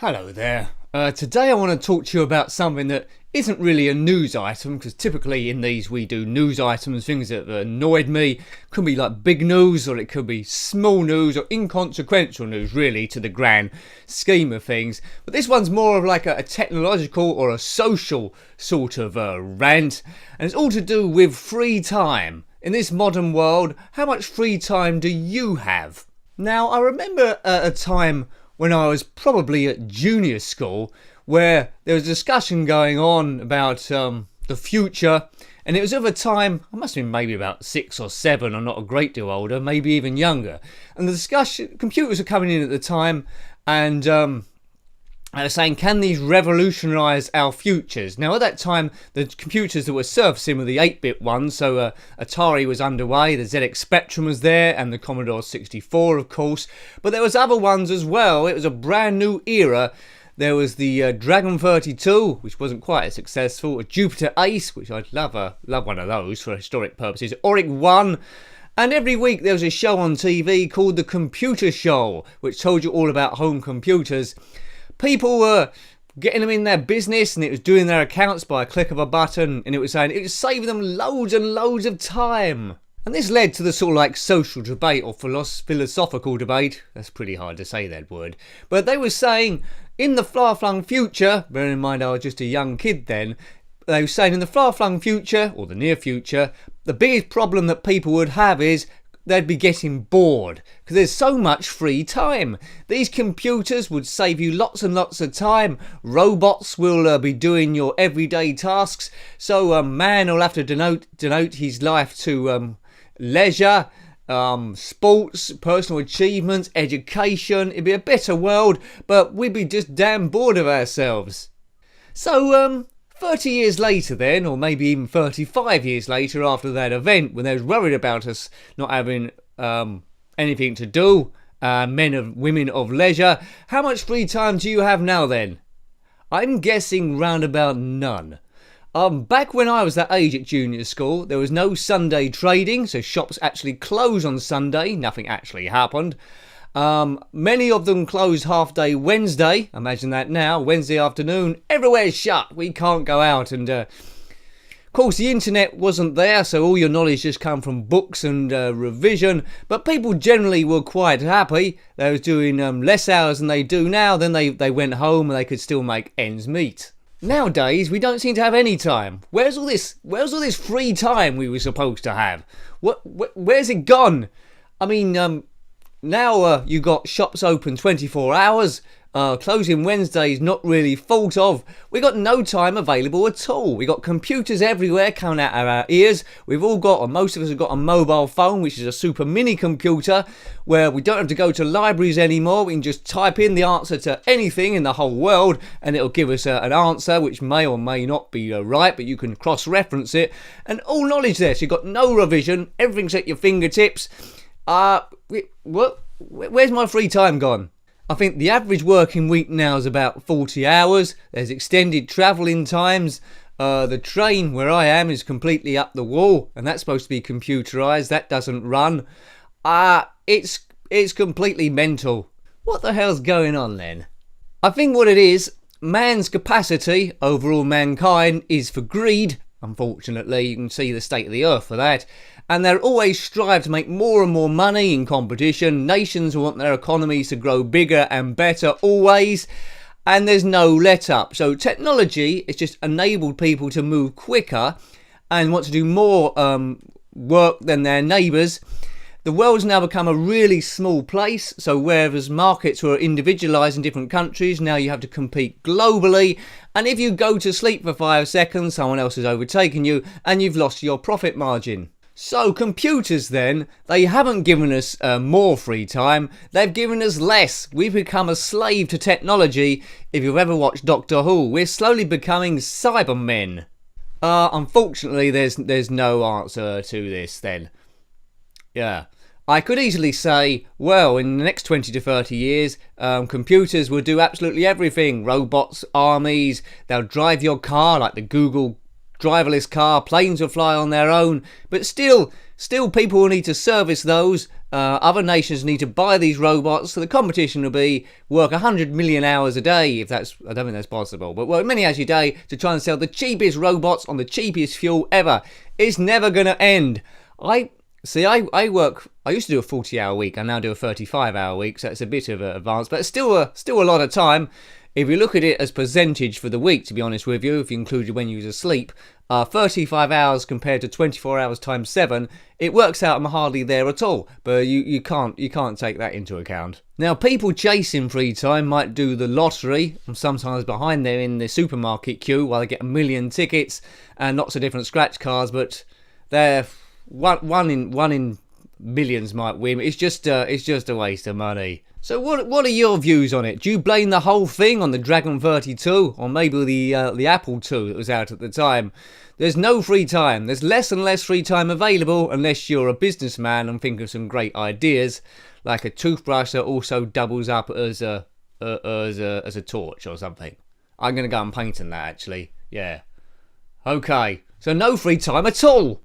Hello there. Today I want to talk to you about something that isn't really a news item, because typically in these we do news items, things that have annoyed me. Could be like big news, or it could be small news or inconsequential news really to the grand scheme of things. But this one's more of like a technological or a social sort of rant, and it's all to do with free time. In this modern world, how much free time do you have? Now, I remember a time when I was probably at junior school where there was a discussion going on about the future, and it was of a time, I must have been maybe about 6 or 7 or not a great deal older, maybe even younger, and the discussion, computers were coming in at the time, and they were saying, can these revolutionise our futures? Now at that time the computers that were surfacing were the 8-bit ones, so Atari was underway, the ZX Spectrum was there, and the Commodore 64 of course, but there was other ones as well. It was a brand new era. There was the Dragon 32, which wasn't quite as successful, a Jupiter Ace, which I'd love one of those for historic purposes, Auric 1, and every week there was a show on TV called The Computer Show, which told you all about home computers. People were getting them in their business, and it was doing their accounts by a click of a button, and it was saying it was saving them loads and loads of time. And this led to the sort of like social debate or philosophical debate. That's pretty hard to say, that word. But they were saying in the far-flung future, bearing in mind I was just a young kid then, they were saying in the far-flung future, or the near future, the biggest problem that people would have is they'd be getting bored because there's so much free time. These computers would save you lots and lots of time. Robots will be doing your everyday tasks. So a man will have to denote his life to leisure, sports, personal achievements, education. It'd be a better world, but we'd be just damn bored of ourselves. So 30 years later then, or maybe even 35 years later after that event, when they was worried about us not having anything to do, women of leisure, how much free time do you have now then? I'm guessing round about none. Back when I was that age at junior school, there was no Sunday trading, so shops actually closed on Sunday, nothing actually happened. Many of them closed half day Wednesday. Imagine that now, Wednesday afternoon, everywhere's shut, we can't go out, and of course the internet wasn't there, so all your knowledge just come from books and revision, but people generally were quite happy. They was doing less hours than they do now, then they went home and they could still make ends meet. Nowadays we don't seem to have any time. Where's all this free time we were supposed to have? Where's it gone? I mean, now you got shops open 24 hours, closing Wednesdays not really thought of. We got no time available at all. We got computers everywhere coming out of our ears. We've all got, or most of us have got, a mobile phone, which is a super mini computer, where we don't have to go to libraries anymore. We can just type in the answer to anything in the whole world, and it'll give us an answer which may or may not be right, but you can cross-reference it, and all knowledge there. So you've got no revision, everything's at your fingertips. Where's my free time gone? I think the average working week now is about 40 hours. There's extended travelling times. The train where I am is completely up the wall, and that's supposed to be computerised. That doesn't run. It's completely mental. What the hell's going on then? I think what it is, man's capacity, overall mankind, is for greed. Unfortunately, you can see the state of the earth for that. And they'll always strive to make more and more money in competition. Nations want their economies to grow bigger and better always. And there's no let up. So technology has just enabled people to move quicker and want to do more work than their neighbours. The world's now become a really small place. So whereas markets were individualised in different countries, now you have to compete globally. And if you go to sleep for 5 seconds, someone else has overtaken you and you've lost your profit margin. So computers then, they haven't given us more free time, they've given us less. We've become a slave to technology. If you've ever watched Doctor Who, we're slowly becoming Cybermen. Unfortunately there's no answer to this then. Yeah. I could easily say, well, in the next 20 to 30 years, computers will do absolutely everything. Robots, armies, they'll drive your car like the Google driverless car, planes will fly on their own, but still Still, people will need to service those. Other nations need to buy these robots, so the competition will be work 100 million hours a day, if that's, I don't think that's possible, but work many hours a day to try and sell the cheapest robots on the cheapest fuel ever. It's never going to end. I used to do a 40-hour week, I now do a 35-hour week, so it's a bit of an advance, but it's still a lot of time. If you look at it as percentage for the week, to be honest with you, if you included when you was asleep, 35 hours compared to 24 hours times 7, it works out I'm hardly there at all. But you can't take that into account. Now, people chasing free time might do the lottery. I'm sometimes behind there in the supermarket queue while they get a million tickets and lots of different scratch cards, but they're one in millions might win. It's just a waste of money. So what are your views on it? Do you blame the whole thing on the Dragon 32 or maybe the Apple II that was out at the time? There's no free time. There's less and less free time available unless you're a businessman and think of some great ideas, like a toothbrush that also doubles up as a torch or something. I'm gonna go and paint on that actually. Yeah. Okay. So no free time at all.